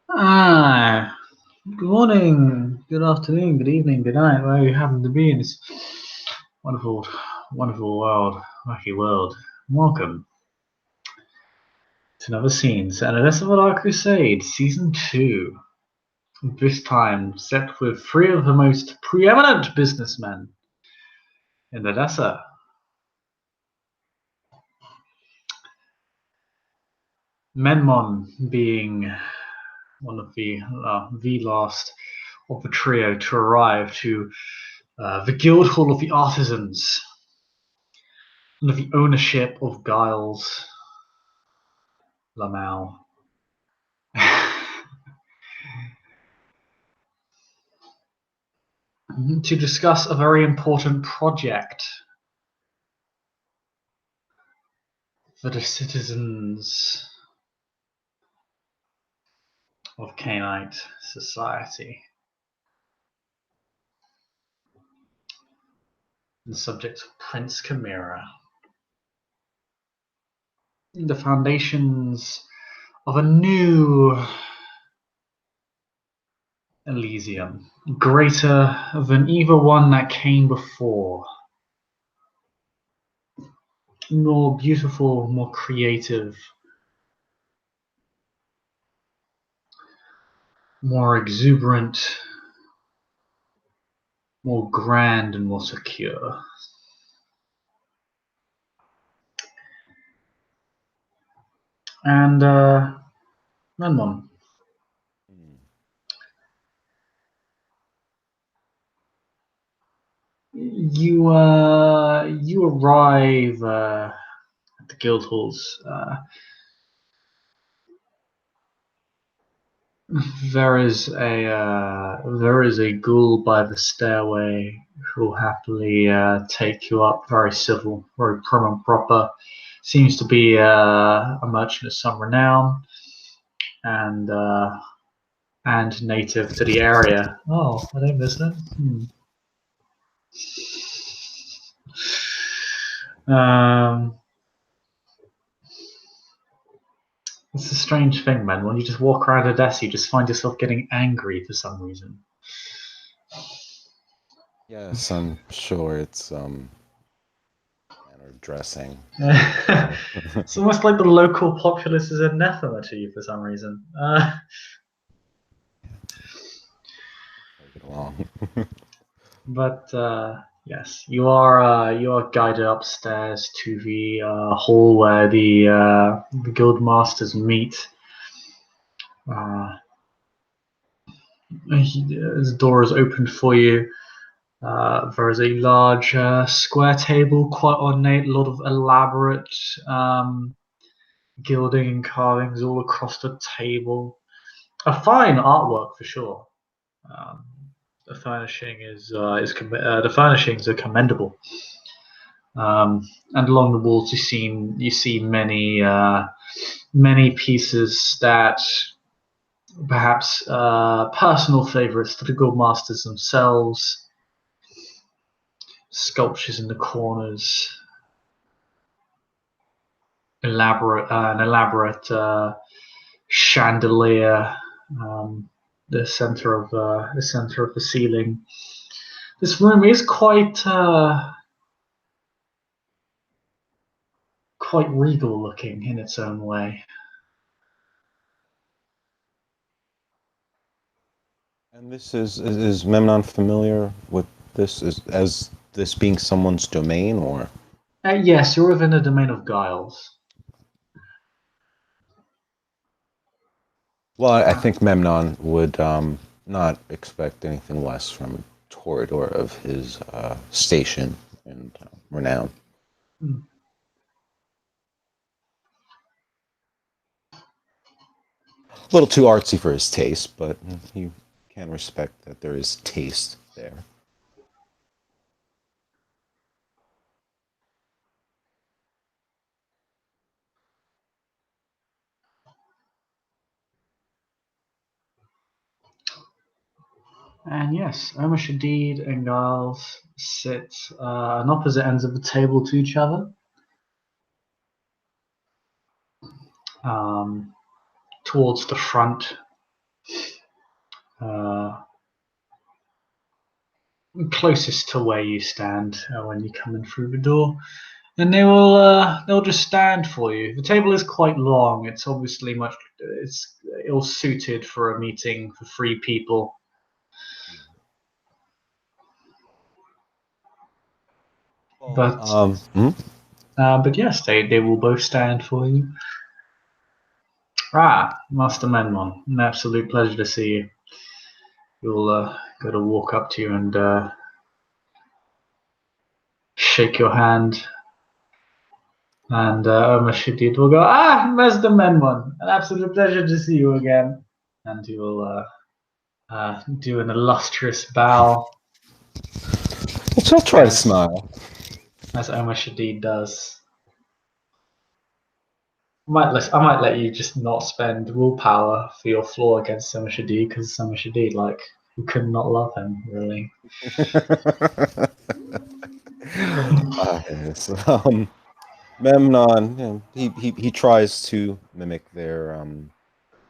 Ah, good morning, good afternoon, good evening, good night, where you happen to be in this wonderful, wonderful world, wacky world. Welcome to another scene set in Elysium Crusade, Season 2. This time set with three of the most preeminent businessmen in Odessa. Menmon being one of the last of the trio to arrive to the Guildhall of the Artisans under the ownership of Giles Lamau. To discuss a very important project for the citizens of Canaanite society. The subject of Prince Chimera. The foundations of a new Elysium, greater than either one that came before. More beautiful, more creative, more exuberant, more grand, and more secure. And Menmon, you arrive at the Guildhalls. There is a ghoul by the stairway who will happily take you up. Very civil, very prim and proper. Seems to be a merchant of some renown and native to the area. Oh, I don't miss it. It's a strange thing, man. When you just walk around Odessa, you just find yourself getting angry for some reason. Yes, I'm sure it's manner of dressing. It's almost like the local populace is anathema to you for some reason. Take it along. But yes, you are guided upstairs to the hall where the guild masters meet. The door is opened for you. There is a large square table, quite ornate, a lot of elaborate gilding and carvings all across the table. A fine artwork for sure. Um, the furnishing the furnishings are commendable. And along the walls, you see many pieces that perhaps personal favorites to the guild masters themselves. Sculptures in the corners, an elaborate chandelier, the center of the ceiling. This room is quite regal looking in its own way. And is Memnon familiar with this as this being someone's domain, or? Yes, you're within the domain of Giles. Well, I think Memnon would not expect anything less from a toreador of his station and renown. Hmm. A little too artsy for his taste, but you can respect that there is taste there. And yes, Omar Shadid and Giles sit on opposite ends of the table to each other. Um, Towards the front, closest to where you stand when you come in through the door, and they'll just stand for you. The table is quite long. It's obviously it's ill suited for a meeting for 3 people. Well, But yes, they will both stand for you. Master Menmon, an absolute pleasure to see you. You'll go to walk up to you and shake your hand, and Omar Shadid will go, Master Menmon, an absolute pleasure to see you again. And he will do an illustrious bow. I'll try to smile. As Omar Shadid does. I might let you just not spend willpower for your flaw against Omar Shadid, because Omar Shadid, like, who could not love him, really? Yes. Memnon, he tries to mimic their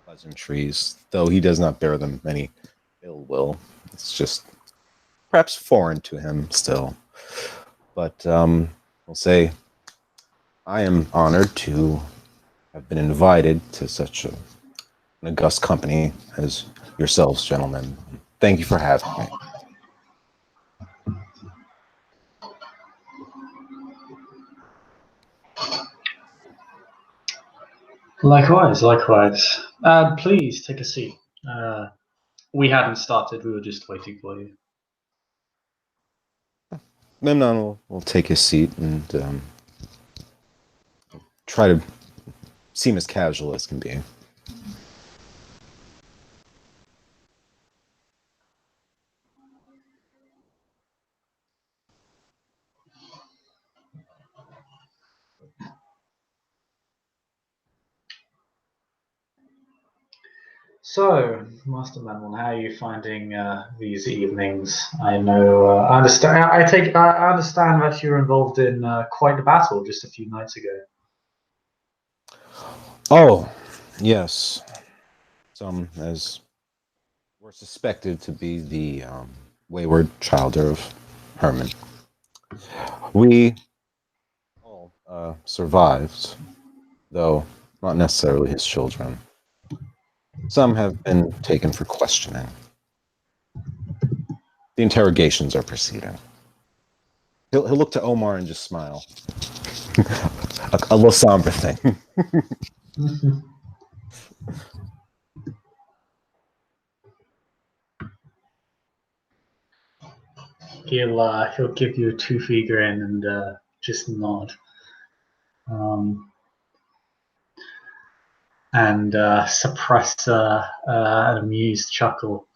pleasantries, though he does not bear them any ill will. It's just perhaps foreign to him still. But we'll say I am honored to have been invited to such an august company as yourselves, gentlemen. Thank you for having me. Likewise, likewise. Please take a seat. We hadn't started, we were just waiting for you. Memnon will take his seat and try to seem as casual as can be. So, Master Manuel, how are you finding these evenings? I know, I understand. I understand that you were involved in quite a battle just a few nights ago. Oh, yes. Some as were suspected to be the wayward child of Herman. We all survived, though not necessarily his children. Some have been taken for questioning. The interrogations are proceeding. He'll look to Omar and just smile. a little somber thing. He'll give you a toothy grin and just nod. And suppress an amused chuckle.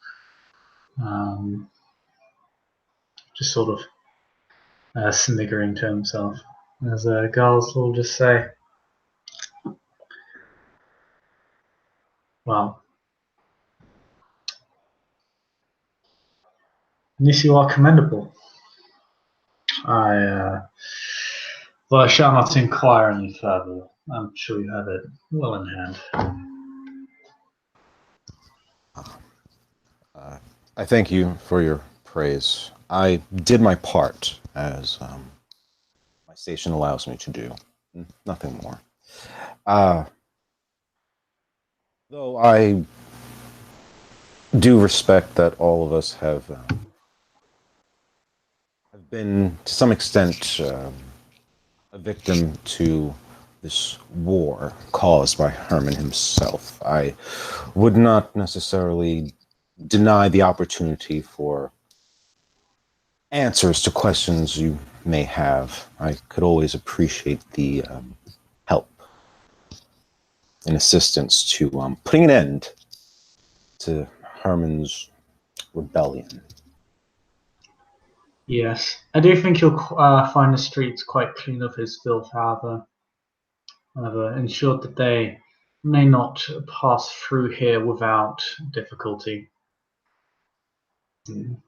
Just sort of sniggering to himself. As Giles will just say, well, Nisi, you are commendable. Well, I shall not inquire any further. I'm sure you have it well in hand. I thank you for your praise. I did my part, as my station allows me to do. Nothing more. Though I do respect that all of us have been, to some extent, a victim to this war caused by Herman himself. I would not necessarily deny the opportunity for answers to questions you may have. I could always appreciate the help and assistance to putting an end to Herman's rebellion. Yes, I do think you'll find the streets quite clean of his filth, however, ensure that they may not pass through here without difficulty. Doesn't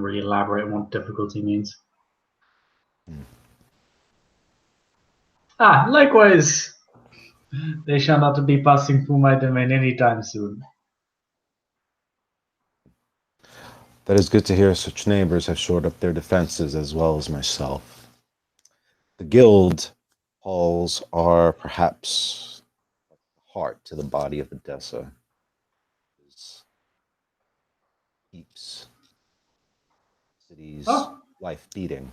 really elaborate on what difficulty means. Likewise, they shall not be passing through my domain anytime soon. That is good to hear. Such neighbors have shored up their defenses as well as myself. The guild halls are perhaps heart to the body of Odessa. It keeps city's Oh, life beating.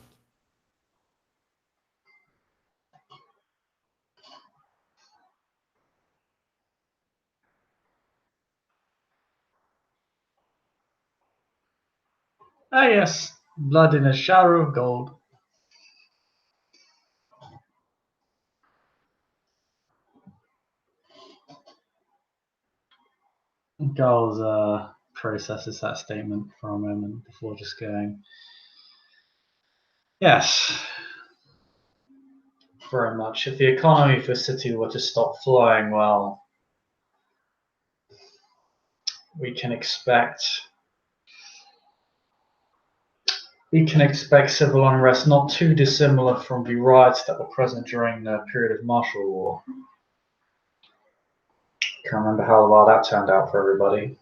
ah, yes, blood in a shower of gold. Giles processes that statement for a moment before just going, yes, very much. If the economy for the city were to stop flowing, well, we can expect civil unrest not too dissimilar from the riots that were present during the period of martial law. Can't remember how well that turned out for everybody.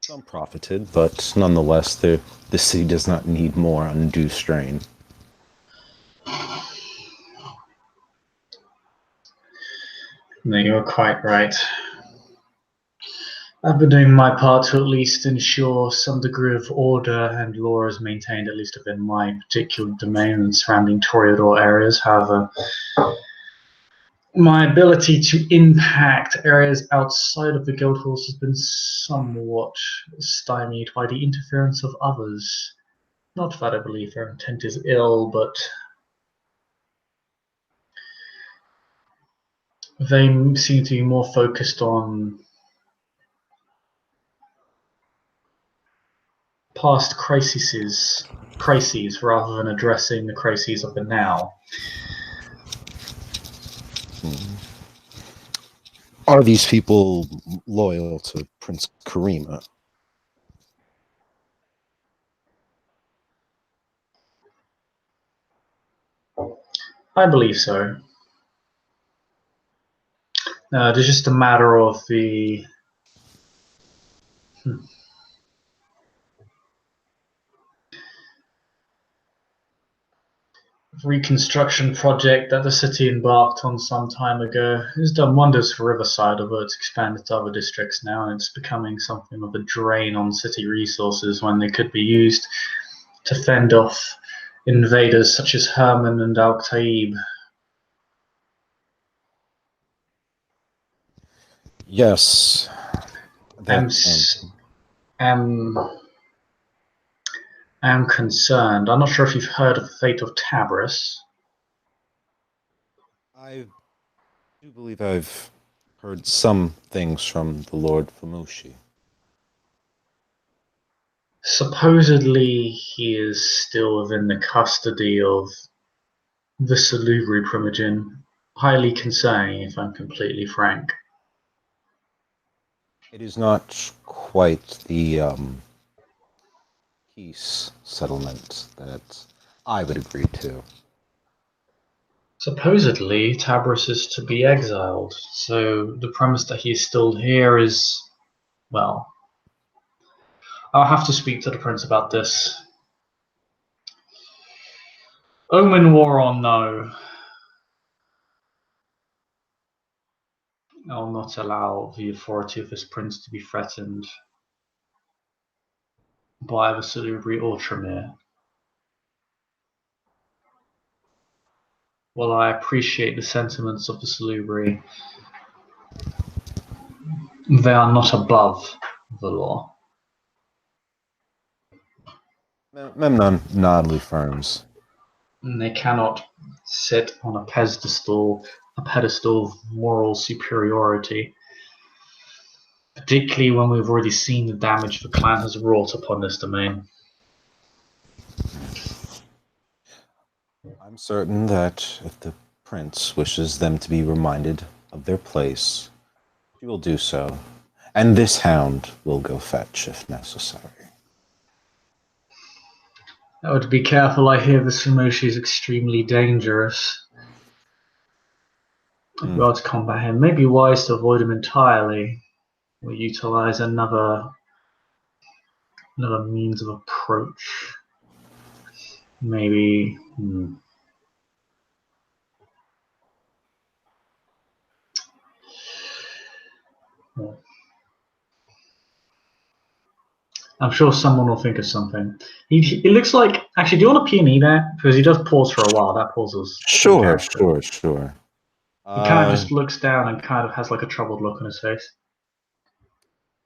Some profited, but nonetheless, the city does not need more undue strain. No, you're quite right. I've been doing my part to at least ensure some degree of order and law is maintained, at least within my particular domain and surrounding Toreador areas. However, my ability to impact areas outside of the guild halls has been somewhat stymied by the interference of others. Not that I believe their intent is ill, but they seem to be more focused on past crises rather than addressing the crises of the now. Are these people loyal to Prince Karima? I believe so. It's just a matter of the reconstruction project that the city embarked on some time ago. It's done wonders for Riverside, although it's expanded to other districts now, and it's becoming something of a drain on city resources when they could be used to fend off invaders such as Herman and Al-Taib. Yes. I'm, That am, am concerned. I'm not sure if you've heard of the fate of Tabris. I do believe I've heard some things from the Lord Famushi. Supposedly, he is still within the custody of the Salubri Primogen. Highly concerning, if I'm completely frank. It is not quite the peace settlement that I would agree to. Supposedly, Tabris is to be exiled, so the premise that he is still here is, well, I'll have to speak to the prince about this. Omen war or no, I'll not allow the authority of this prince to be threatened by the Salubri or Tremere. While I appreciate the sentiments of the Salubri, they are not above the law. Memnon noddly firms. And they cannot sit on a pedestal of moral superiority, particularly when we've already seen the damage the clan has wrought upon this domain. I'm certain that if the prince wishes them to be reminded of their place, he will do so, and this hound will go fetch if necessary. I would be careful. I hear this Fumoshi is extremely dangerous. If we are to combat him, it may be wise to avoid him entirely. Or utilize another Another means of approach. Maybe. Well, I'm sure someone will think of something. It looks like. Actually, do you want a P&E there? Because he does pause for a while. That pause was in Sure, character. sure, sure. He kind of just looks down and kind of has like a troubled look on his face.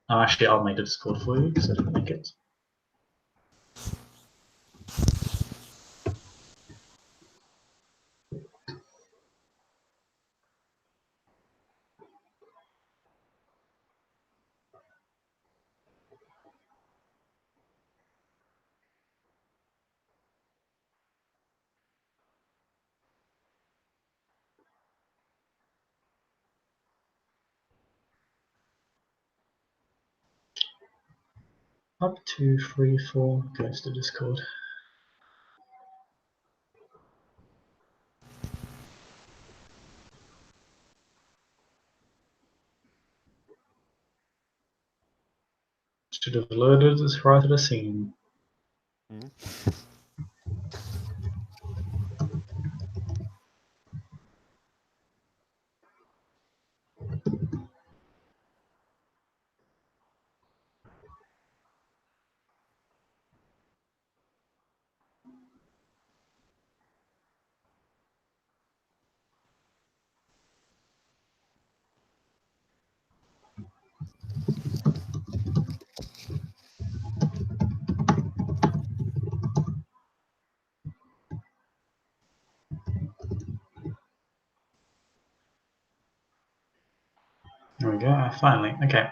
Oh, actually, I'll make the Discord for you because I didn't make it. Up, 2, 3, 4 goes to Discord. Should have loaded this right to the scene. There we go. Finally. Okay.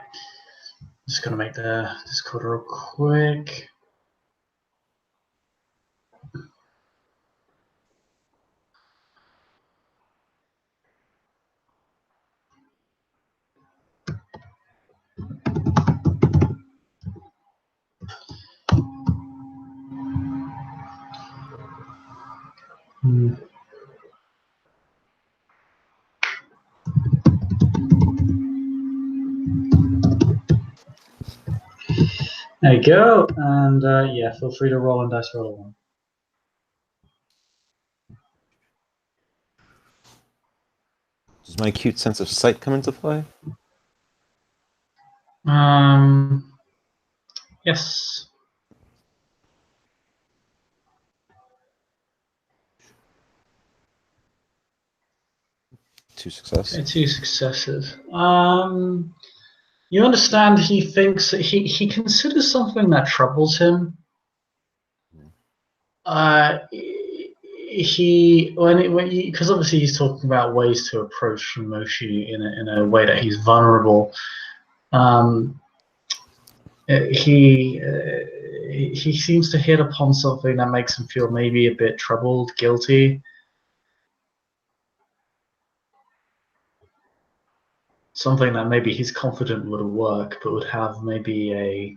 Just gonna make the Discord real quick. There you go. And yeah, feel free to roll and dice roll a 1. Does my cute sense of sight come into play? Yes. 2 successes. Okay, 2 successes. You understand he thinks he considers something that troubles him. Because obviously he's talking about ways to approach Moshi in a way that he's vulnerable. He seems to hit upon something that makes him feel maybe a bit troubled, guilty. Something that maybe he's confident would work, but would have maybe a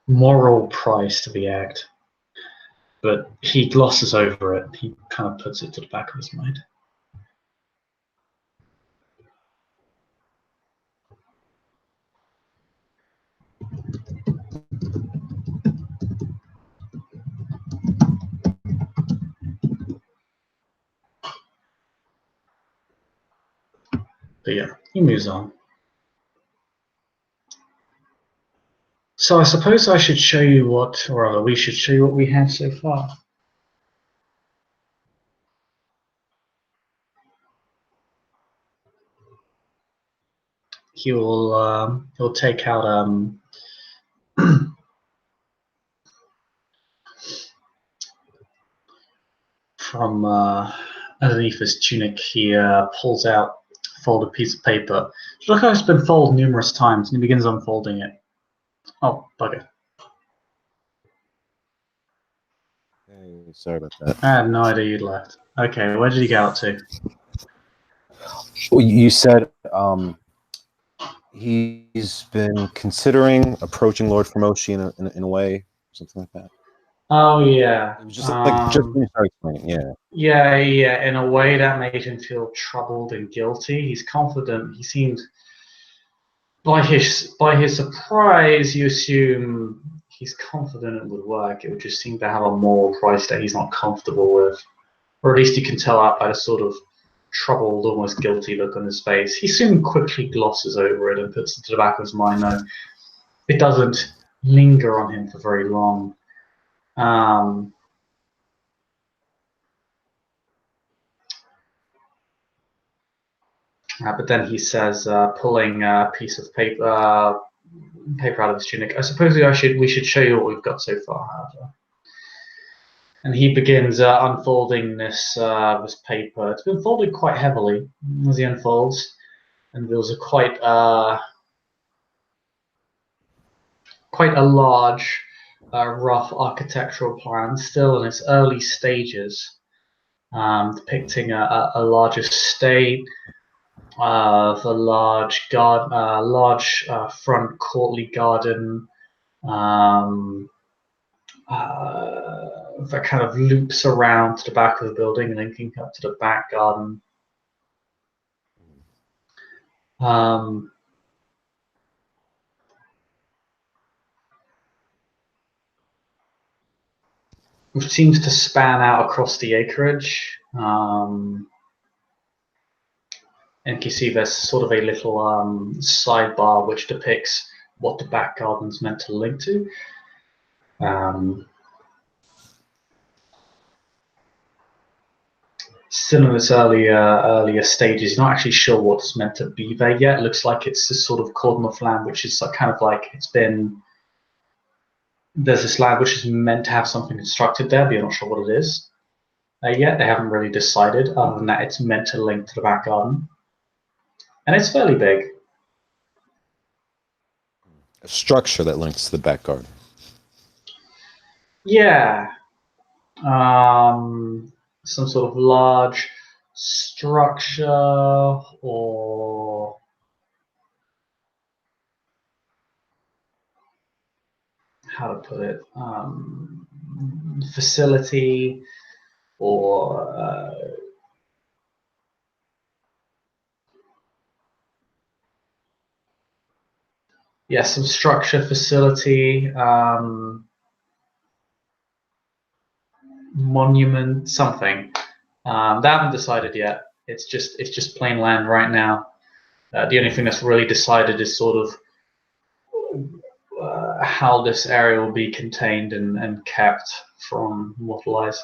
moral price to the act. But he glosses over it. He kind of puts it to the back of his mind. But yeah, he moves on. So I suppose I should show you what, or rather, we should show you what we have so far. He'll take out from underneath his tunic. He pulls out a folded piece of paper. It looks like it's been folded numerous times, and he begins unfolding it. Oh, bugger! Hey, sorry about that. I had no idea you'd left. Okay, where did he get out to? Well, you said he's been considering approaching Lord Formoshi in a way, something like that. Oh yeah. It was just like just when you started explaining, yeah. Yeah. In a way that made him feel troubled and guilty. He's confident. He seemed by his surprise, you assume he's confident it would work. It would just seem to have a moral price that he's not comfortable with. Or at least you can tell out by the sort of troubled, almost guilty look on his face. He soon quickly glosses over it and puts it to the back of his mind, though. It doesn't linger on him for very long. But then he says, pulling a piece of paper out of his tunic, I suppose we should show you what we've got so far, however. And he begins unfolding this paper. It's been folded quite heavily as he unfolds, and there's a quite a large, rough architectural plan, still in its early stages, depicting a large estate, the large front courtly garden that kind of loops around to the back of the building, linking up to the back garden. Which seems to span out across the acreage. And you see there's sort of a little sidebar which depicts what the back garden's meant to link to. Still in its earlier stages, you're not actually sure what's meant to be there yet. It looks like it's this sort of cordon of land, which is kind of like there's this land which is meant to have something constructed there, but you're not sure what it is yet. They haven't really decided, other than that it's meant to link to the back garden. And it's fairly big. A structure that links to the back garden. Yeah. Some sort of large structure, or how to put it, facility, or some structure, facility, monument, something. They haven't decided yet. It's just plain land right now. The only thing that's really decided is sort of how this area will be contained and kept from mortal eyes.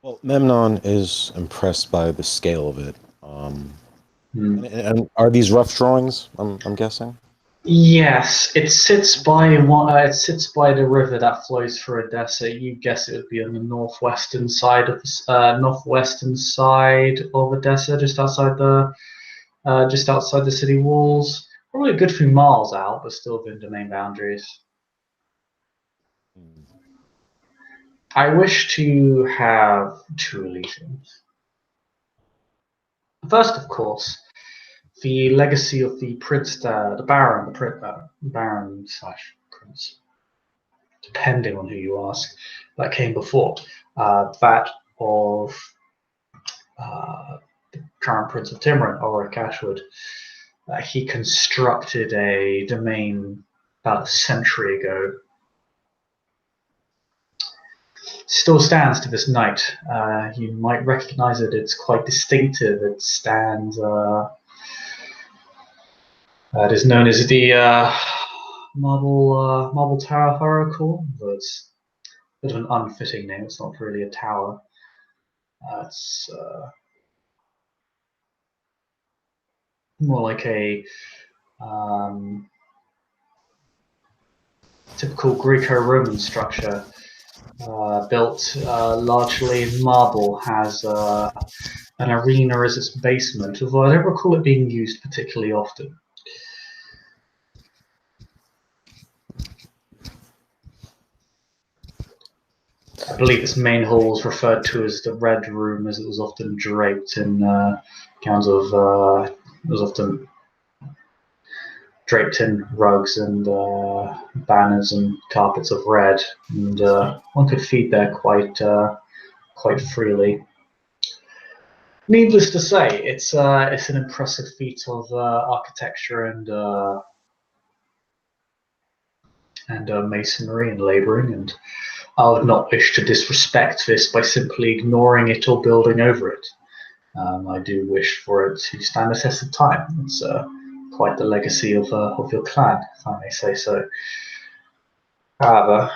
Well, Memnon is impressed by the scale of it. And are these rough drawings? I'm guessing. Yes, it sits by the river that flows through Odessa. You guess it would be on the northwestern side of Odessa, just outside the city walls. Probably a good few miles out, but still within domain boundaries. I wish to have two Elysiums. First, of course, the legacy of the prince, the baron slash prince, depending on who you ask, that came before. That of the current Prince of Timurin, Ulrich Ashwood. He constructed a domain about a century ago. Still stands to this night. You might recognize it. It's quite distinctive. It stands. It is known as the Marble Tower, if I recall. But it's a bit of an unfitting name. It's not really a tower. It's more like a typical Greco-Roman structure, built largely in marble, has an arena as its basement, although I don't recall it being used particularly often. I believe its main hall was referred to as the Red Room, as it was often draped in draped in rugs and banners and carpets of red, and one could feed there quite freely. Needless to say, it's an impressive feat of architecture and masonry and labouring, and I would not wish to disrespect this by simply ignoring it or building over it. I do wish for it to stand the test of time. It's quite the legacy of your clan, if I may say so. However,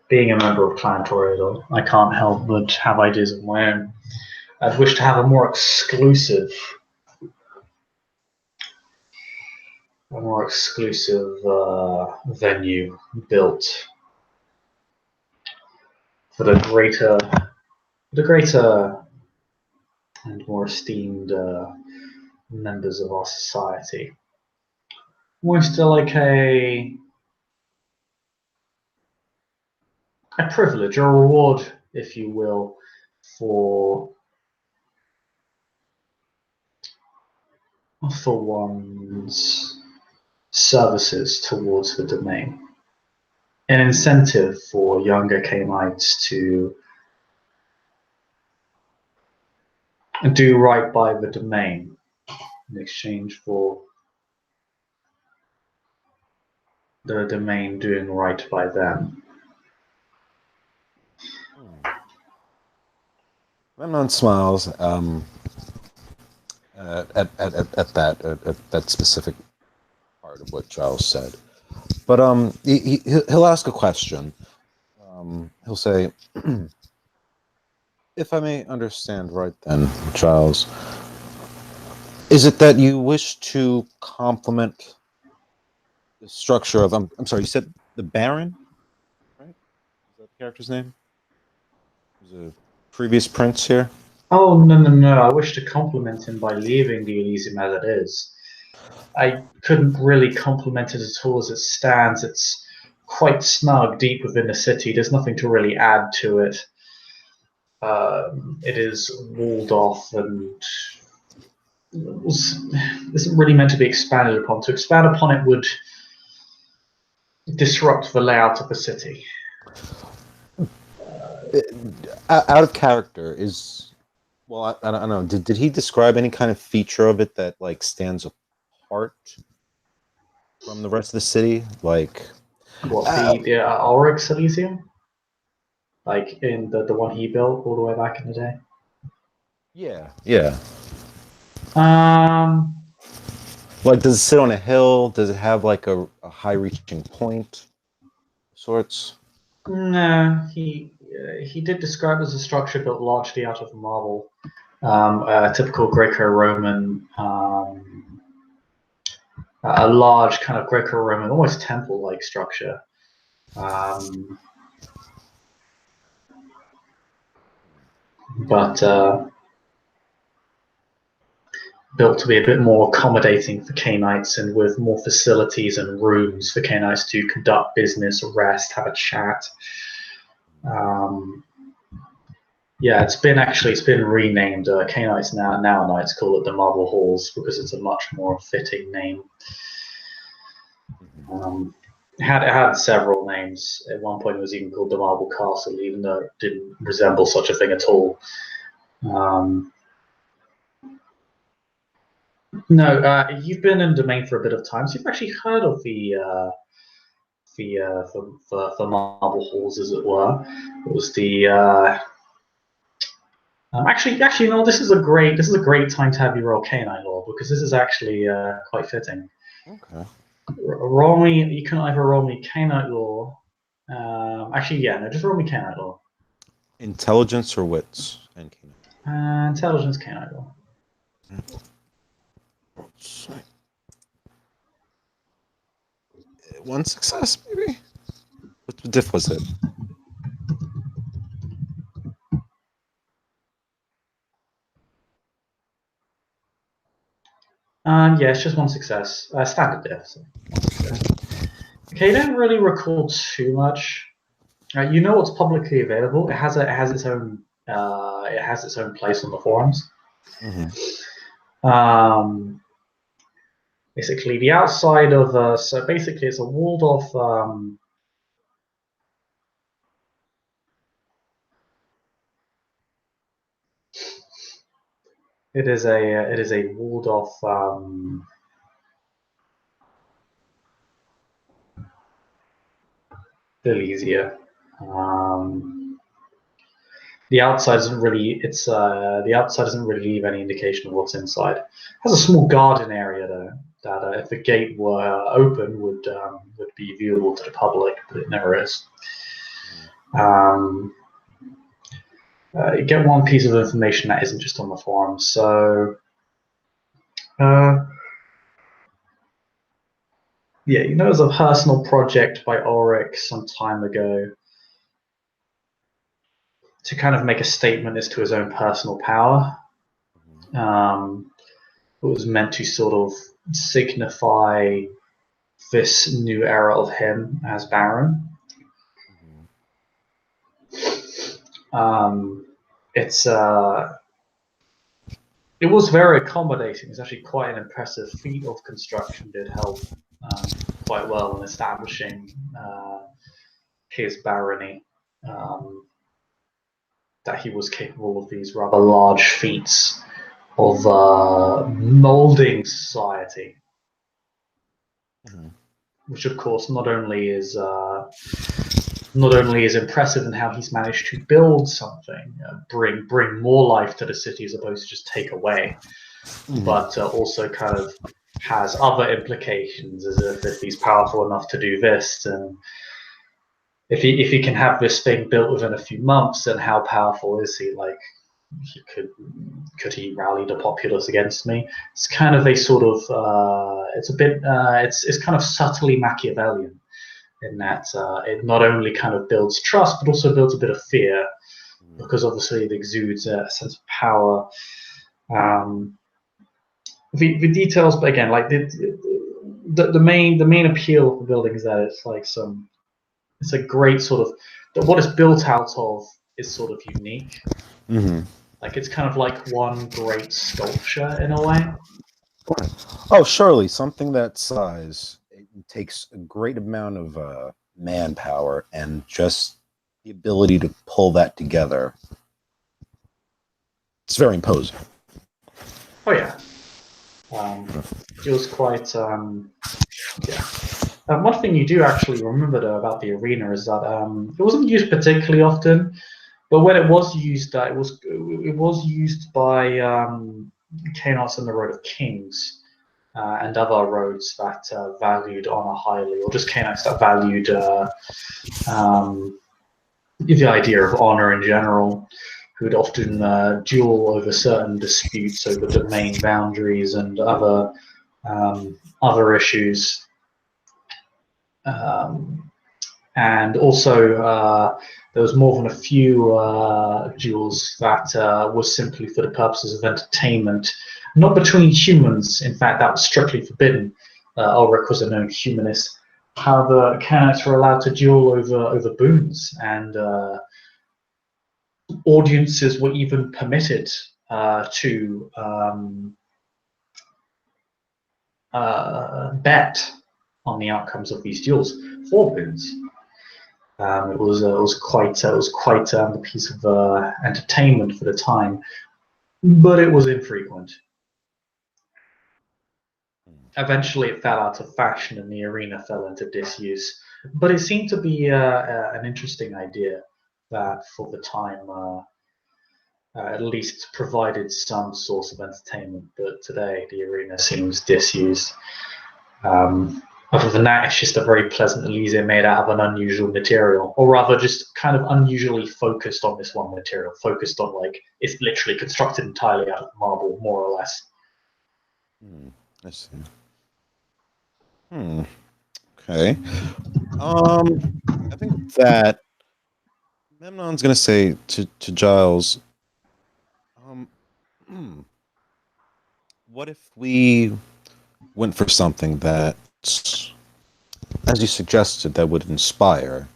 being a member of Clan Toreador, I can't help but have ideas of my own. I'd wish to have a more exclusive venue built for the greater and more esteemed members of our society. Almost like a privilege or a reward, if you will, for one's services towards the domain. An incentive for younger Canaanites to do right by the domain in exchange for the domain doing right by them. Menmon smiles at that specific part of what Giles said, but he'll ask a question. He'll say, "If I may understand right, then, Giles, is it that you wish to complement the structure of I'm sorry, you said the Baron, right? Is that the character's name? Who's a previous prince here?" Oh, no, no, no. I wish to compliment him by leaving the Elysium as it is. I couldn't really compliment it at all as it stands. It's quite snug deep within the city. There's nothing to really add to it. It is walled off and isn't really meant to be expanded upon. To expand upon it would disrupt the layout of the city. Out of character is I don't know. Did he describe any kind of feature of it that like stands apart from the rest of the city? Like, What, the Ulrich Elysium? Like in the one he built all the way back in the day? yeah. Um, Like, does it sit on a hill? Does it have like a high reaching point of sorts? no, he did describe it as a structure built largely out of marble, a typical Greco-Roman, a large kind of Greco-Roman, almost temple-like structure. But built to be a bit more accommodating for Canaanites and with more facilities and rooms for Canaanites to conduct business, rest, have a chat. Yeah, it's been renamed. Canaanites nowadays call it the Marble Halls because it's a much more fitting name. It had several names. At one point, it was even called the Marble Castle, even though it didn't resemble such a thing at all. No, you've been in Domain for a bit of time, so you've actually heard of the Marble Halls, as it were. It was the actually, no. This is a great time to have you roll Canine Law because this is actually quite fitting. Okay. Roll me. You can either roll me Canine Law. Actually, yeah, no, just roll me Canine Law. Intelligence or wits? And Intelligence Canine Law. One success, maybe. What diff was it? Yeah, it's just one success. Standard diff. So. Okay, you don't really recall too much. You know what's publicly available. It has its own place on the forums. Basically, the outside of so basically it's a walled off. it is a walled off Elysia. Um, the outside doesn't really leave any indication of what's inside. It has a small garden area though that if the gate were open would be viewable to the public, but it never is. Um, you get one piece of information that isn't just on the forum. So, yeah, it was a personal project by Ulrich some time ago to kind of make a statement as to his own personal power. It was meant to sort of signify this new era of him as Baron. Um, it's it was very accommodating. It's actually quite an impressive feat of construction. Did help quite well in establishing his barony. That he was capable of these rather large feats of molding society, which of course not only is impressive in how he's managed to build something, bring more life to the city as opposed to just take away, but also kind of has other implications, as if he's powerful enough to do this, and if he can have this thing built within a few months, then how powerful is he? Like, could he rally the populace against me? It's kind of a sort of it's kind of subtly Machiavellian in that it not only kind of builds trust but also builds a bit of fear, because obviously it exudes a sense of power. The details, but again, like the main appeal of the building is that it's a great sort of what it's built out of is sort of unique. Like it's kind of like one great sculpture in a way. Oh, surely something that size, it takes a great amount of manpower and just the ability to pull that together. It's very imposing. Oh yeah, it was quite yeah. One thing you do actually remember though about the arena is that it wasn't used particularly often, but when it was used, it was used by Canucks on the Road of Kings and other roads that valued honor highly, or just Canucks that valued the idea of honor in general, who would often duel over certain disputes over domain boundaries and other issues. And also, there was more than a few duels that were simply for the purposes of entertainment, not between humans. In fact, that was strictly forbidden. Ulrich was a known humanist. However, Canucks were allowed to duel over boons, and audiences were even permitted to bet on the outcomes of these duels for boons. It was quite a piece of entertainment for the time, but it was infrequent. Eventually, it fell out of fashion, and the arena fell into disuse. But it seemed to be an interesting idea that, for the time, at least provided some source of entertainment. But today, the arena seems disused. Other than that, it's just a very pleasant Elysium made out of an unusual material, or rather, just kind of unusually focused on this one material. Focused on, like, it's literally constructed entirely out of marble, more or less. I see. Okay. I think that Memnon's gonna say to Giles, what if we went for something that, as you suggested, that would inspire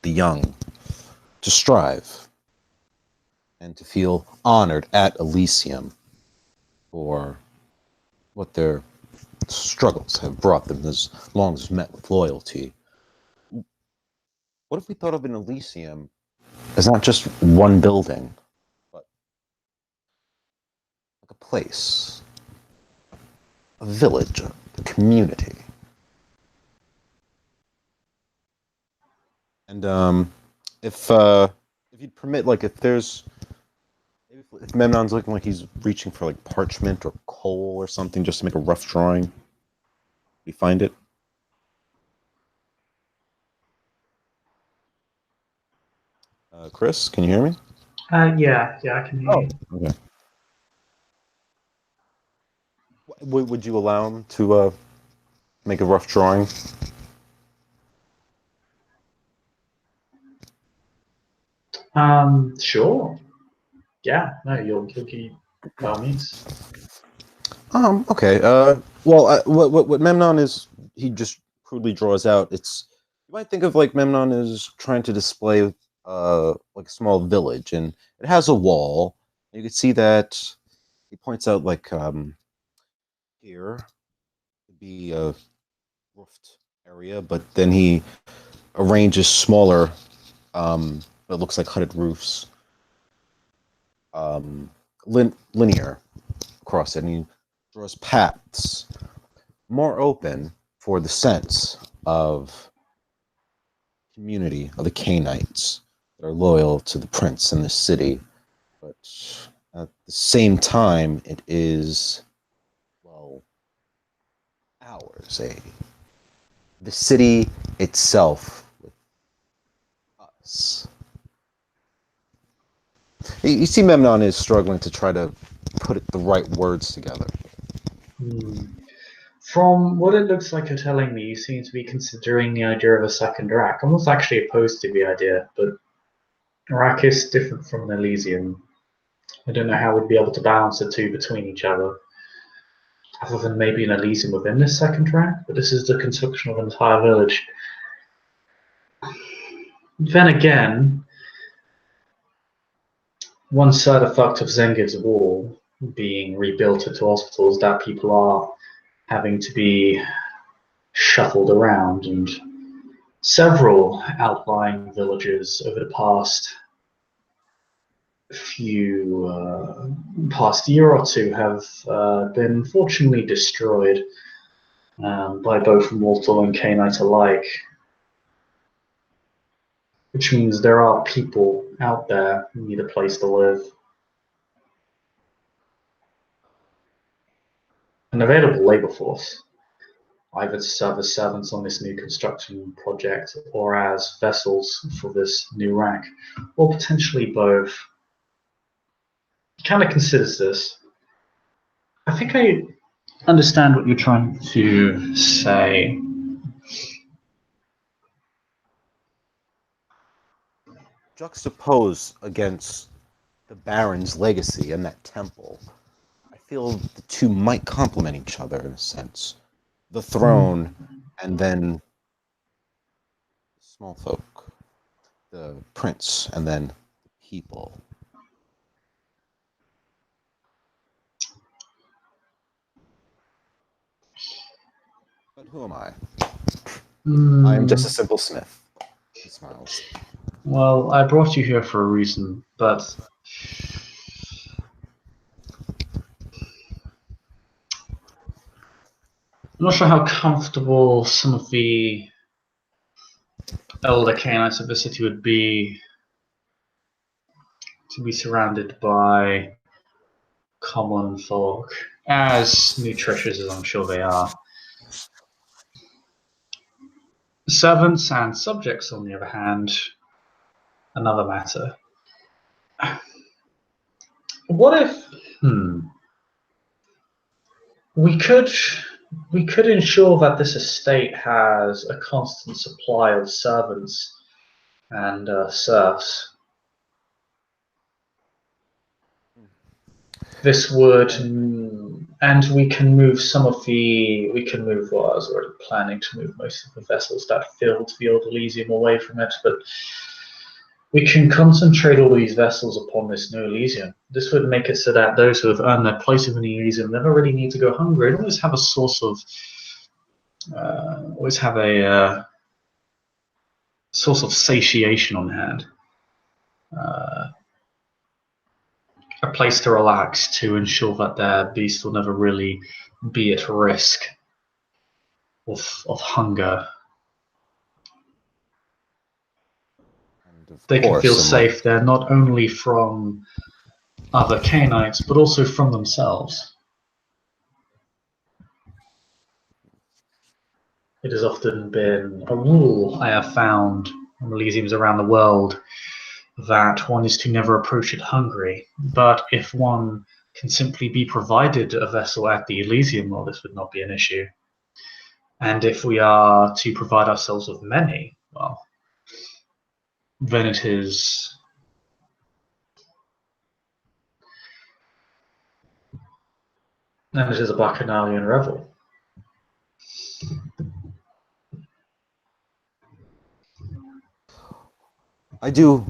the young to strive and to feel honored at Elysium for what their struggles have brought them, as long as met with loyalty. What if we thought of an Elysium as not just one building, but like a place, a village, a community. And if you'd permit, like if Memnon's looking like he's reaching for like parchment or coal or something just to make a rough drawing, we find it. Chris, can you hear me? Yeah, I can hear you. Okay. Would you allow him to make a rough drawing? Sure. Yeah, no, you'll keep by all means. Okay. Well, what Memnon is, he just crudely draws out. You might think of like Memnon is trying to display like a small village, and it has a wall. You can see that he points out like here would be a roofed area, but then he arranges smaller, it looks like hooded roofs, um, linear across it, and he draws paths more open for the sense of community of the Canaanites that are loyal to the prince in the city. But at the same time, it is, well, ours, the city itself with us. You see, Memnon is struggling to try to put the right words together. From what it looks like you're telling me, you seem to be considering the idea of a second rack. I'm not actually opposed to the idea, but a rack is different from an Elysium. I don't know how we'd be able to balance the two between each other, other than maybe an Elysium within this second rack, but this is the construction of an entire village. Then again, one side effect of Zengid's wall being rebuilt into hospitals that people are having to be shuffled around, and several outlying villages over the past year or two have been unfortunately destroyed by both mortal and Canaanite alike, which means there are people out there who need a place to live. An available labor force, either to serve as servants on this new construction project or as vessels for this new rack, or potentially both. He kind of considers this. I think I understand what you're trying to say. Juxtaposed against the Baron's legacy and that temple, I feel the two might complement each other in a sense. The throne and then small folk, the prince and then the people. But who am I? I am just a simple smith. He smiles. Well, I brought you here for a reason, but I'm not sure how comfortable some of the elder Canaanites of the city would be to be surrounded by common folk, as nutritious as I'm sure they are. Servants and subjects, on the other hand, another matter. What if we could ensure that this estate has a constant supply of servants and serfs. This would, and we can move well, I was already planning to move most of the vessels that filled the old Elysium away from it, but we can concentrate all these vessels upon this new Elysium. This would make it so that those who have earned their place in the Elysium never really need to go hungry and always have a source of, source of satiation on hand. a place to relax, to ensure that their beast will never really be at risk of hunger. And of They can feel course, safe there not only from other canites, but also from themselves. It has often been a rule I have found in Elysiums around the world that one is to never approach it hungry. But if one can simply be provided a vessel at the Elysium, well, this would not be an issue. And if we are to provide ourselves with many, well, then it is a bacchanalian revel. I do.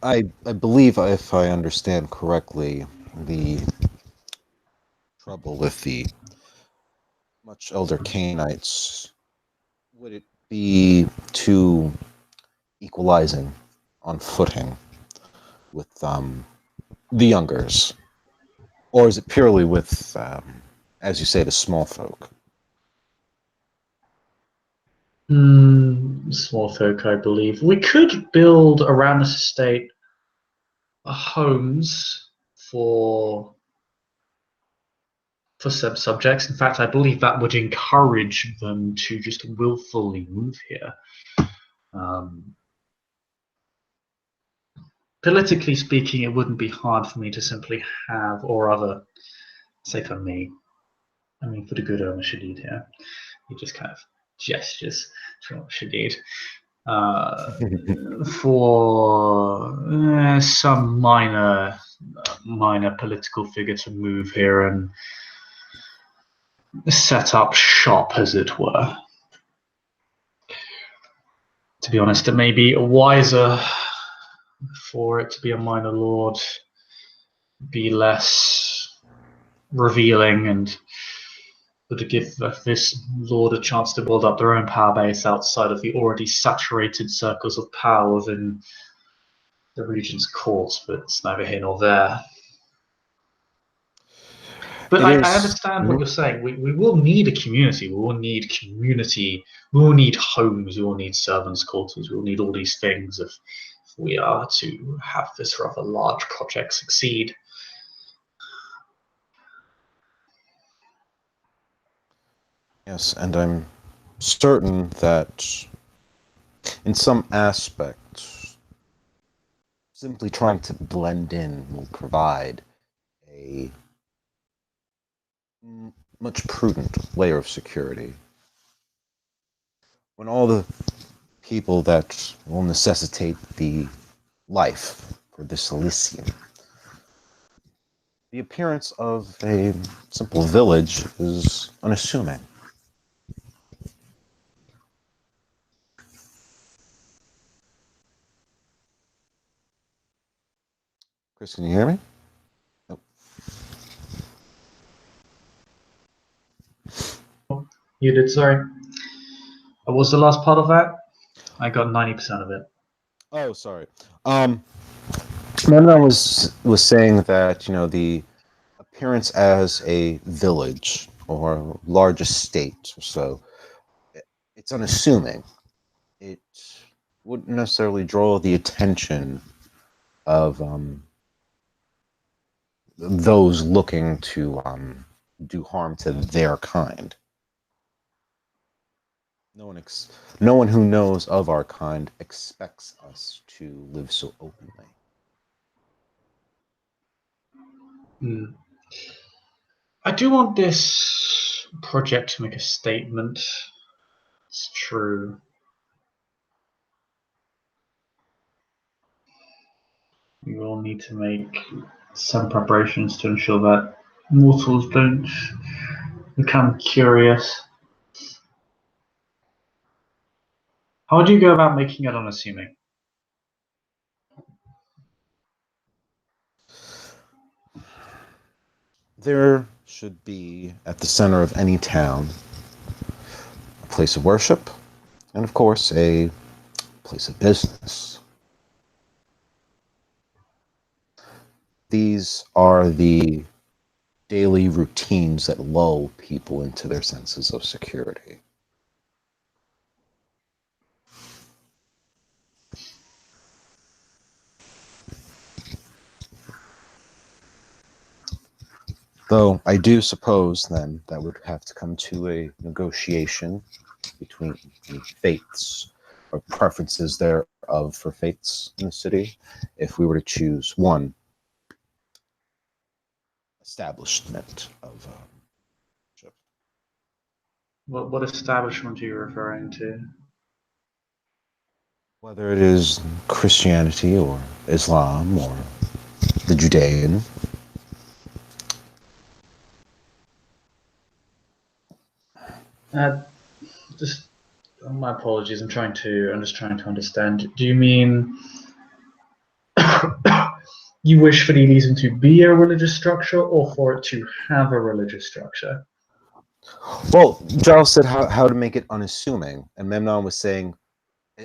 I believe, if I understand correctly, the trouble with the much elder Canaanites, would it be too equalizing on footing with the youngers, or is it purely with, as you say, the small folk? Small folk, I believe. We could build around this estate homes for said subjects. In fact, I believe that would encourage them to just willfully move here. Um, Politically speaking, it wouldn't be hard for me to simply have, or rather, say for me, I mean for the good owner Shadid here, he just kind of gestures to Shadid. For some minor political figure to move here and set up shop, as it were. To be honest, it may be wiser for it to be a minor lord, be less revealing, and to give this lord a chance to build up their own power base outside of the already saturated circles of power within the region's courts, but it's neither here nor there. But I understand what you're saying. We will need a community. We will need community. We will need homes. We will need servants' quarters. We will need all these things if we are to have this rather large project succeed. Yes, and I'm certain that in some aspects, simply trying to blend in will provide a much prudent layer of security. When all the people that will necessitate the life for this Elysium, the appearance of a simple village is unassuming. Chris, can you hear me? Nope. You did, sorry. What was the last part of that? I got 90% of it. Oh, sorry. Menmon was saying that the appearance as a village or large estate or so, it's unassuming. It wouldn't necessarily draw the attention of those looking to do harm to their kind. No one who knows of our kind expects us to live so openly. I do want this project to make a statement. It's true. We will need to make some preparations to ensure that mortals don't become curious. How would you go about making it unassuming? There should be, at the center of any town, a place of worship, and of course, a place of business. These are the daily routines that lull people into their senses of security. Though I do suppose then that would have to come to a negotiation between the faiths or preferences thereof for faiths in the city if we were to choose one establishment of worship. What establishment are you referring to? Whether it is Christianity or Islam or the Judean. Uh, just my apologies. I'm just trying to understand. Do you mean you wish for the Elysium to be a religious structure, or for it to have a religious structure? Well, Giles said how to make it unassuming, and Memnon was saying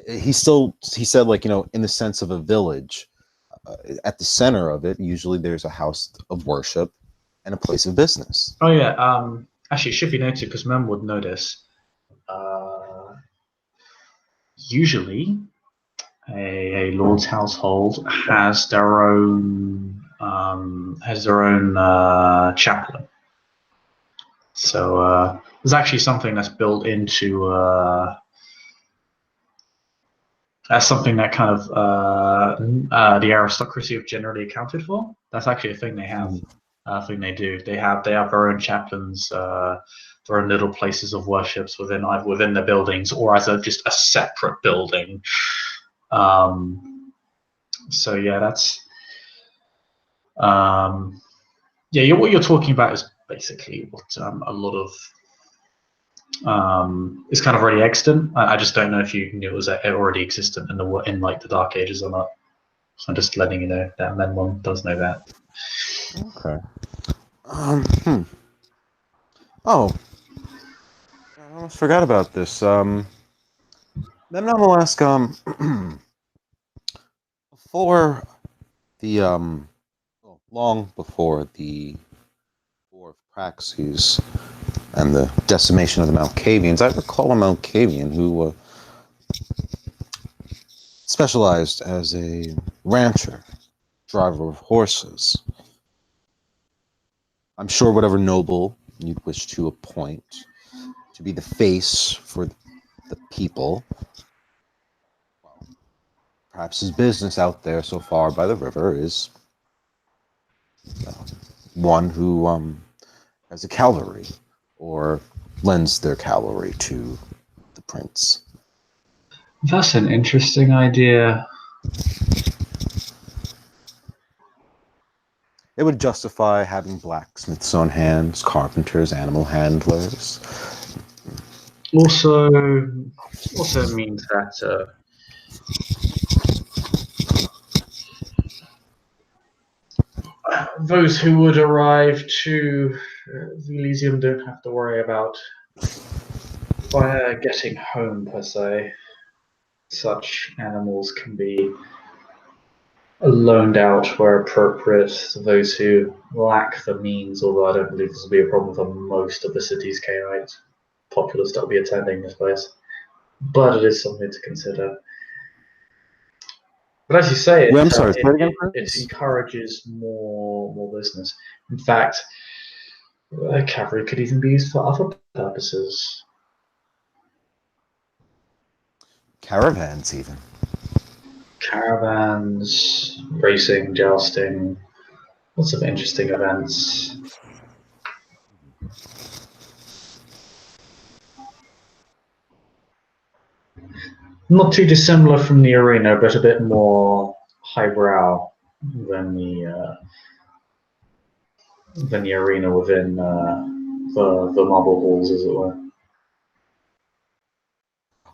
he said, like, in the sense of a village, at the center of it usually there's a house of worship and a place of business. Oh yeah. Actually, it should be noted because Mem would know this. Usually, a lord's household has their own chaplain. So there's actually something that's built into that's something that kind of the aristocracy have generally accounted for. That's actually a thing they have. A thing they do. They have their own chaplains, their own little places of worships within the buildings, or as just a separate building. So yeah, that's yeah. What you're talking about is basically what a lot of is kind of already extant. I just don't know if you knew it already existent in like the Dark Ages or not. So I'm just letting you know that Menmon does know that. Okay. Oh, I almost forgot about this. Memnon will ask, before the well, long before the War of Praxis and the decimation of the Malkavians, I recall a Malkavian who specialized as a rancher, driver of horses. I'm sure whatever noble you'd wish to appoint to be the face for the people, well, perhaps his business out there so far by the river is uh, one who has a cavalry or lends their cavalry to the prince. That's an interesting idea. It would justify having blacksmiths on hands, carpenters, animal handlers. Also, also means that those who would arrive to the Elysium don't have to worry about getting home per se. Such animals can be loaned out where appropriate to those who lack the means, although I don't believe this will be a problem for most of the city's Khaite populace that will be attending this place. But it is something to consider. But as you say, Wait, I'm sorry, say it again, it Chris? encourages more business. In fact, cavalry could even be used for other purposes. Caravans, even. Caravans, racing, jousting, lots of interesting events. Not too dissimilar from the arena, but a bit more highbrow than the arena within the marble halls, as it were.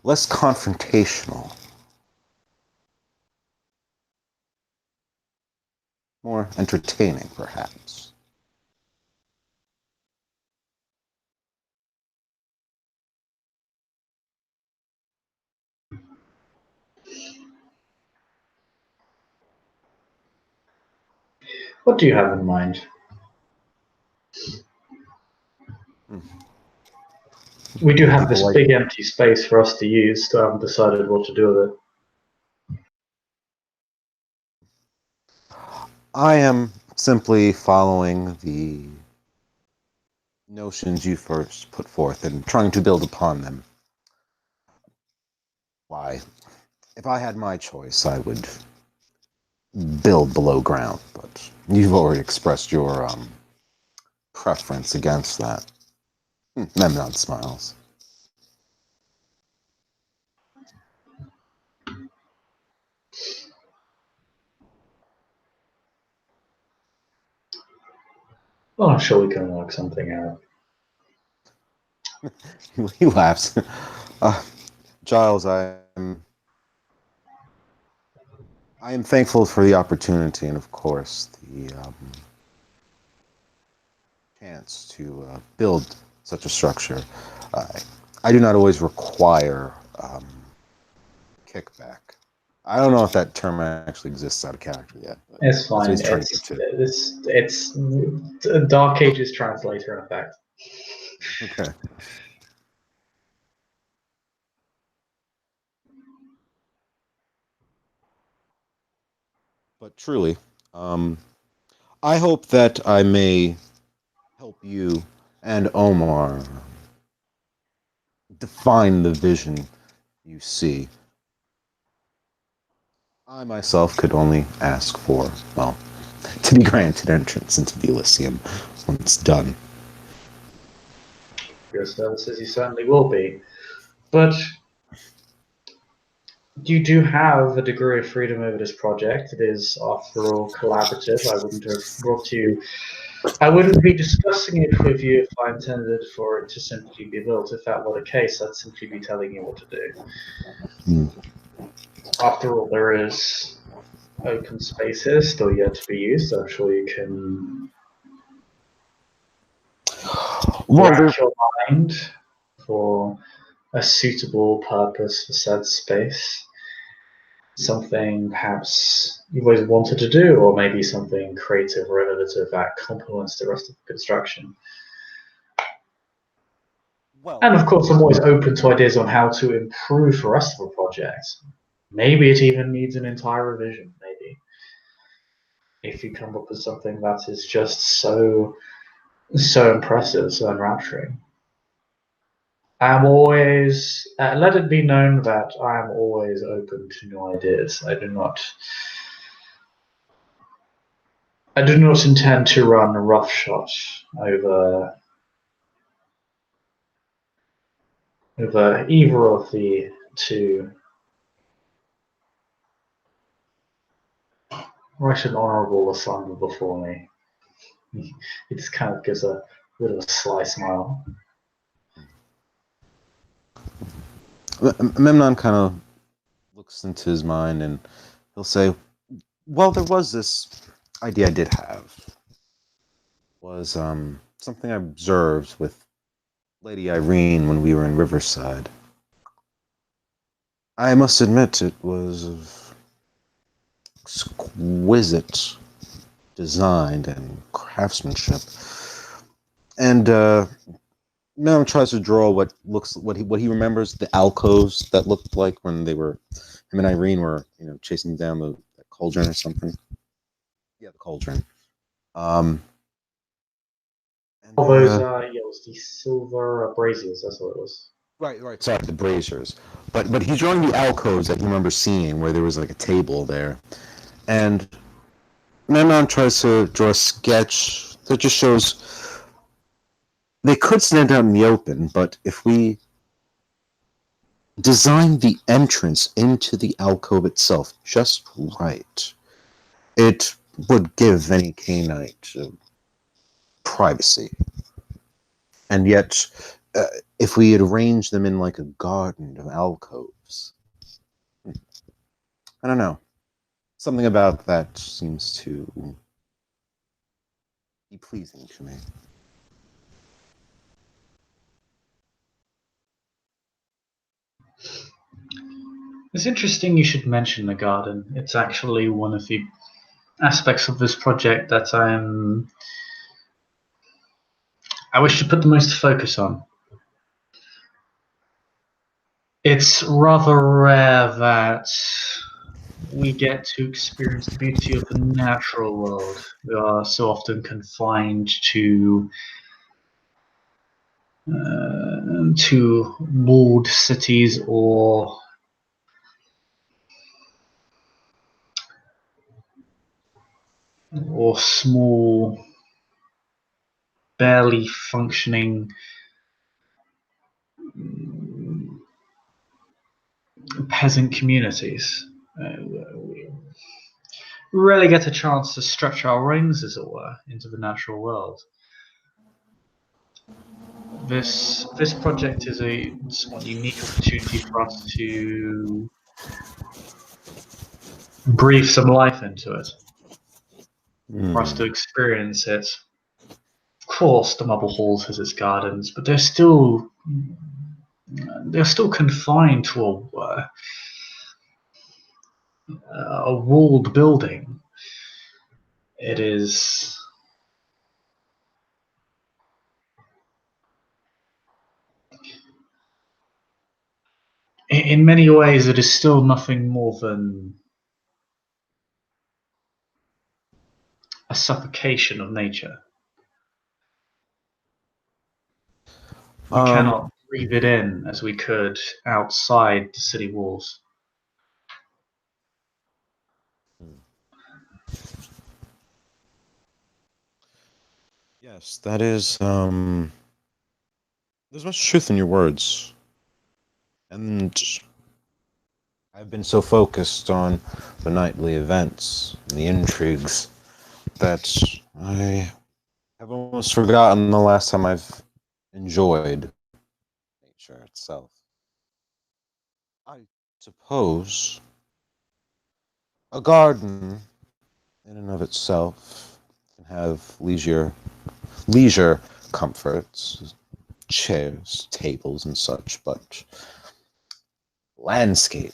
Less confrontational, more entertaining, perhaps. What do you have in mind? We do have this big empty space for us to use, still haven't decided what to do with it. I am simply following the notions you first put forth and trying to build upon them. Why? If I had my choice, I would build below ground, but you've already expressed your preference against that. Memnon smiles. Well, I'm sure we can work something out. He laughs. Giles, I am thankful for the opportunity and, of course, the chance to build such a structure. I do not always require kickback. I don't know if that term actually exists out of character yet. It's fine. It's Dark Ages translator in effect. Okay. But truly, I hope that I may help you and Omar define the vision you see. I myself could only ask for, well, to be granted entrance into the Elysium when it's done. For your services, you certainly will be. But you do have a degree of freedom over this project. It is, after all, collaborative. I wouldn't be discussing it with you if I intended for it to simply be built. If that were the case, I'd simply be telling you what to do. After all, there is open space here still yet to be used. I'm sure you can rack your mind for a suitable purpose for said space. Something perhaps you've always wanted to do, or maybe something creative or innovative that complements the rest of the construction. And of course, I'm always open to ideas on how to improve the rest of the project. Maybe it even needs an entire revision, maybe. If you come up with something that is just so impressive, so enrapturing. I'm always, let it be known that I am always open to new ideas. I do not intend to run roughshod over either of the two. Right, an honourable assignment before me. He just kind of gives a little sly smile. Memnon kind of looks into his mind and he'll say, well, there was this idea I did have. Was something I observed with Lady Irene when we were in Riverside. I must admit it was of exquisite design and craftsmanship. And Mel tries to draw what he remembers the alcoves that looked like when they were him and Irene were chasing down the cauldron or something. Yeah, the cauldron. All those, it was the silver braziers. That's what it was. Right. Sorry, the braziers. But he's drawing the alcoves that he remembers seeing, where there was like a table there, and Menmon tries to draw a sketch that just shows they could stand out in the open, but if we design the entrance into the alcove itself just right, it would give any Canaanite privacy. And yet, if we had arranged them in like a garden of alcoves, I don't know. Something about that seems to be pleasing to me. It's interesting you should mention the garden. It's actually one of the aspects of this project that I wish to put the most focus on. It's rather rare that we get to experience the beauty of the natural world. We are so often confined to walled cities or small, barely functioning peasant communities. We rarely get a chance to stretch our wings, as it were, into the natural world. This project is a somewhat unique opportunity for us to breathe some life into it, for us to experience it. Of course, the Marble Halls has its gardens, but they're still confined to a walled building. It is in many ways it is still nothing more than a suffocation of nature. We cannot breathe it in as we could outside the city walls. Yes, that is. There's much truth in your words, and I've been so focused on the nightly events and the intrigues that I have almost forgotten the last time I've enjoyed nature itself. I suppose a garden in and of itself can have leisure comforts, chairs, tables, and such, but landscape.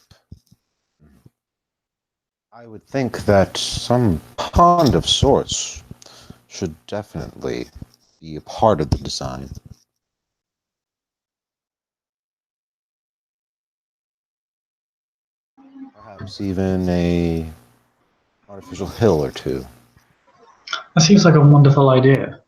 I would think that some pond of sorts should definitely be a part of the design. Perhaps even a artificial hill or two. That seems like a wonderful idea.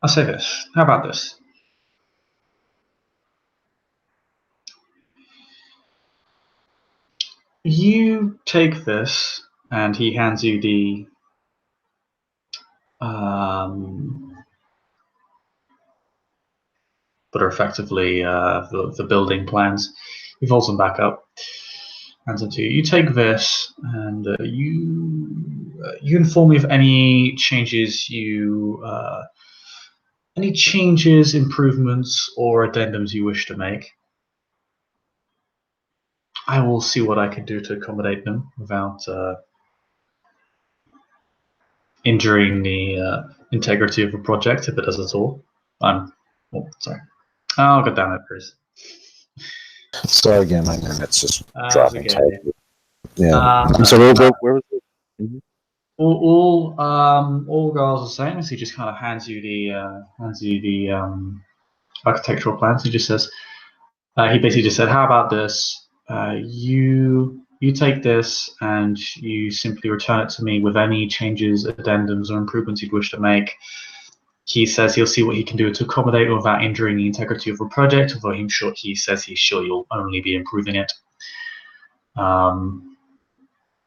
I'll say this. How about this? You take this, and he hands you the but are effectively the building plans. He folds them back up, hands them to you. You take this, and you inform me of any changes improvements, or addendums you wish to make. I will see what I can do to accommodate them without injuring the integrity of the project, if it does at all. Sorry. Oh, god damn it, Chris. Sorry again, my internet's just That's dropping. okay. Yeah. I'm sorry, where was it? Mm-hmm. All Giles is saying is he just kind of hands you the architectural plans. He just says he basically just said, "How about this? You take this and you simply return it to me with any changes, addendums, or improvements you'd wish to make." He says he'll see what he can do to accommodate without injuring the integrity of the project. Although he says he's sure you'll only be improving it.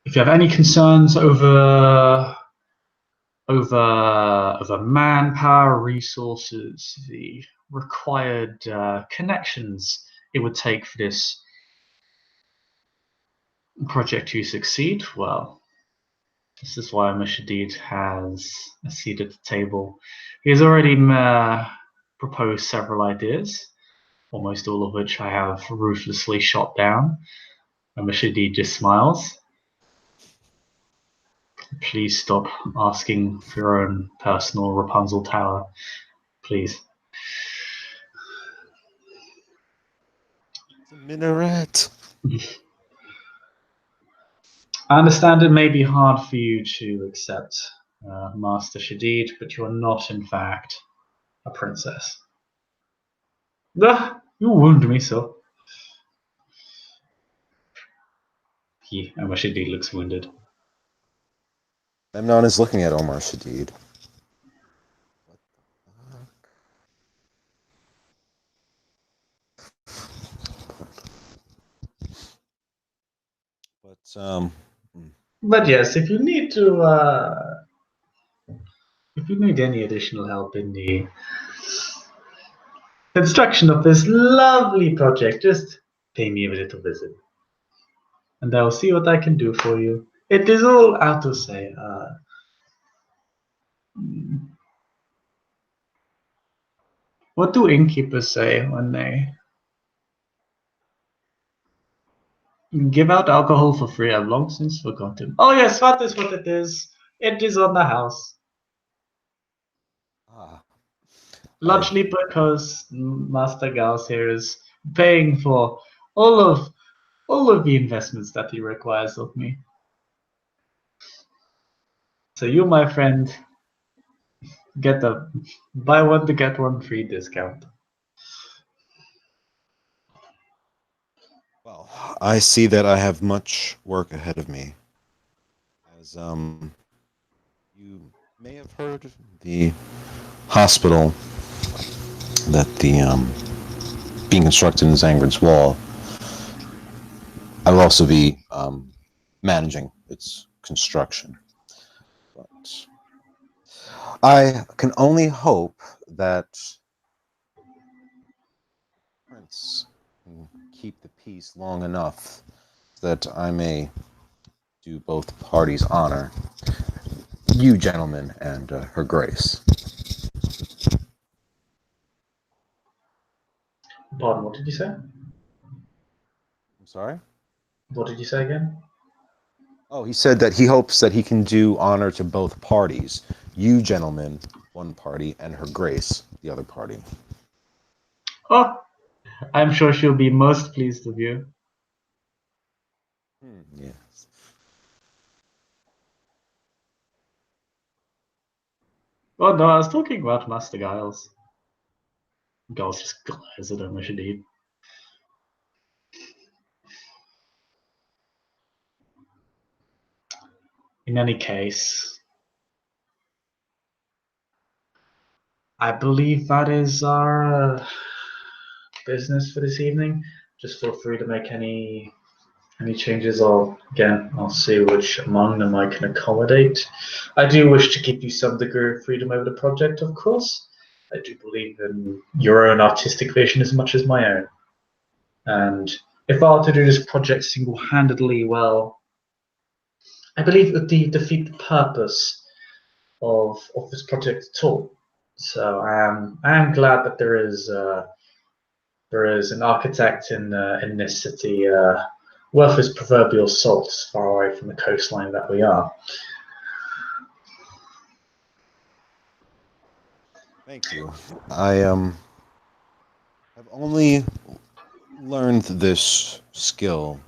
If you have any concerns over manpower, resources, the required connections it would take for this project to succeed, well, this is why Mashadid has a seat at the table. He has already proposed several ideas, almost all of which I have ruthlessly shot down. And Shadid just smiles. Please stop asking for your own personal Rapunzel tower. Please. It's a minaret. I understand it may be hard for you to accept, Master Shadid, but you are not, in fact, a princess. Ah, you wound me so. Omar Shadid looks wounded. Memnon is looking at Omar Shadid. What the fuck? But yes, if you need any additional help in the construction of this lovely project, just pay me a little visit, and I'll see what I can do for you. It is all how to say. What do innkeepers say when they give out alcohol for free? I've long since forgotten. Oh yes, that is what it is. It is on the house. Ah, Largely because Master Giles here is paying for all of all of the investments that he requires of me. So you, my friend, get a buy one to get one free discount. well, I see that I have much work ahead of me. As you may have heard, the hospital that the being constructed in Zangrid's wall, I will also be managing its construction. But I can only hope that Prince can keep the peace long enough that I may do both parties honor, you gentlemen and her grace. Pardon, what did you say? I'm sorry? What did you say again? Oh, he said that he hopes that he can do honor to both parties. You gentlemen, one party, and her grace, the other party. Oh, I'm sure she'll be most pleased with you. Yes. Oh no, I was talking about Master Giles. Giles just glares at him, Shadid. In any case, I believe that is our business for this evening. Just feel free to make any changes, or again, I'll see which among them I can accommodate. I do wish to give you some degree of freedom over the project, of course. I do believe in your own artistic vision as much as my own. And if I were to do this project single-handedly, well, I believe it would defeat the purpose of this project at all. So I am glad that there is an architect in this city worth his proverbial salt, far away from the coastline that we are. Thank you. I have only learned this skill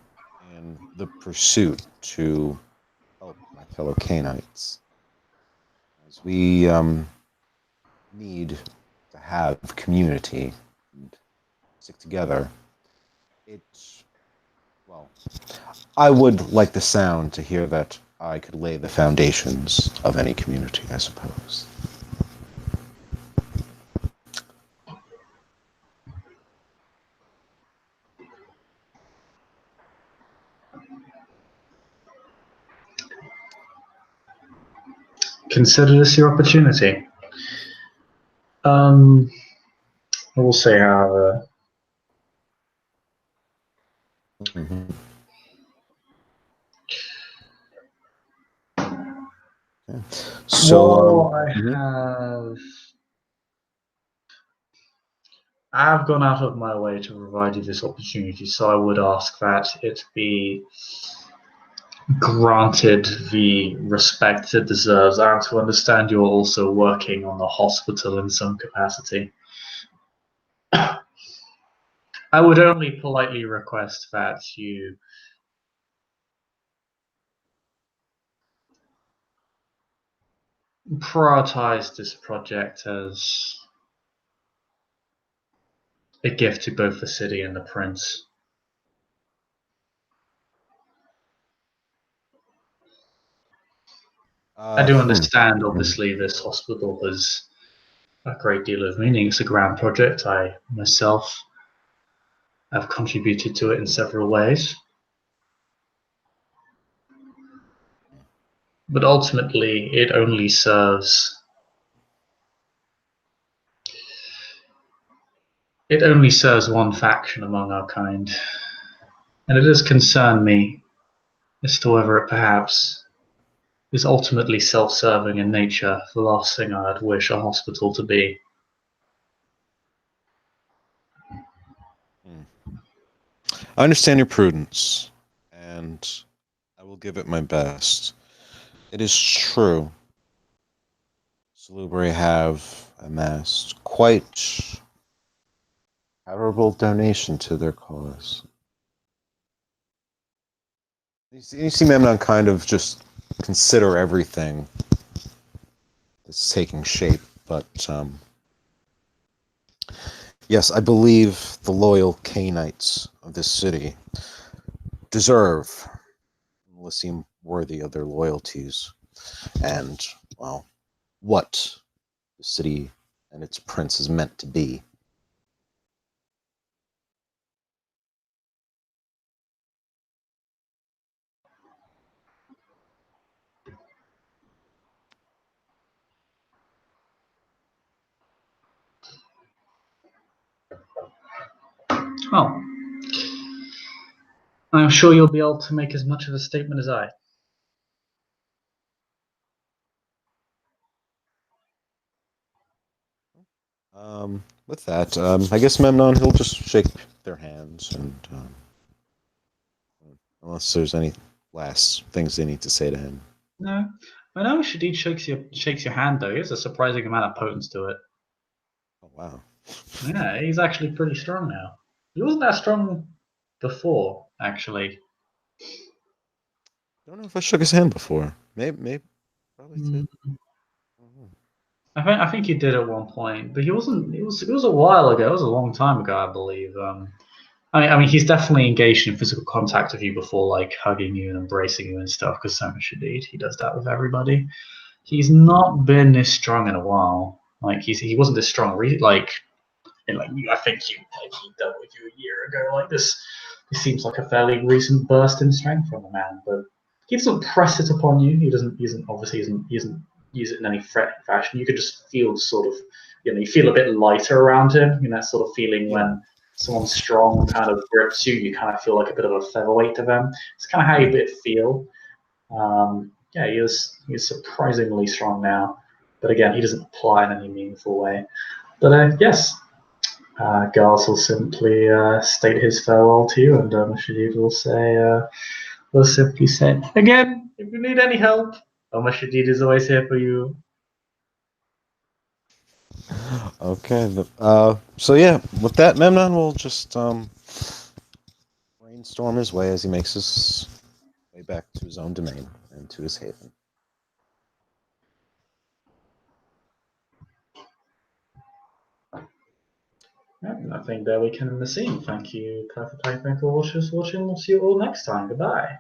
in the pursuit to help my fellow Canaanites. As we need to have community and stick together, it's, well, I would like the sound to hear that I could lay the foundations of any community, I suppose. Consider this your opportunity. I will say, however, Mm-hmm. Okay. So, well, I mhm. have I've gone out of my way to provide you this opportunity, so I would ask that it be granted the respect it deserves. I am to understand you're also working on the hospital in some capacity. I would only politely request that you prioritize this project as a gift to both the city and the prince. I do Hmm. understand, obviously, this hospital has a great deal of meaning. It's a grand project. I myself have contributed to it in several ways. But ultimately, it only serves one faction among our kind. And it does concern me as to whether it perhaps is ultimately self-serving in nature, the last thing I'd wish a hospital to be. Hmm. I understand your prudence, and I will give it my best. It is true. Salubre have amassed quite admirable donation to their cause. You see Memnon kind of just consider everything that's taking shape, but yes, I believe the loyal Cainites of this city deserve Elysium worthy of their loyalties, and, well, what the city and its prince is meant to be. Well, I'm sure you'll be able to make as much of a statement as I. With that, I guess Memnon, he'll just shake their hands, and unless there's any last things they need to say to him. No, I know Shadid shakes your hand though. He has a surprising amount of potence to it. Oh, wow. Yeah, he's actually pretty strong now. He wasn't that strong before, actually. Don't know if I shook his hand before. Maybe, probably Mm, did. I don't know. I think he did at one point, but he wasn't. It was a while ago. It was a long time ago, I believe. I mean, he's definitely engaged in physical contact with you before, like hugging you and embracing you and stuff. Because so much indeed, he does that with everybody. He's not been this strong in a while. Like he wasn't this strong. Like and like I think he dealt with you a year ago. Like this seems like a fairly recent burst in strength from the man, but he doesn't press it upon you. He doesn't use it in any threatening fashion. You could just feel sort of, you feel a bit lighter around him. That sort of feeling Yeah. when someone strong kind of grips you, you kind of feel like a bit of a featherweight to them. It's kind of how you feel. Yeah, he is surprisingly strong now, but again, he doesn't apply in any meaningful way. But yes, Giles will simply state his farewell to you, and Shadid will simply say, again, if you need any help, Shadid is always here for you. Okay. So yeah, with that, Memnon will just brainstorm his way as he makes his way back to his own domain and to his haven. Yeah, and I think there we can end the scene. Thank you, Perfect Plaything, for watching. We'll see you all next time. Goodbye.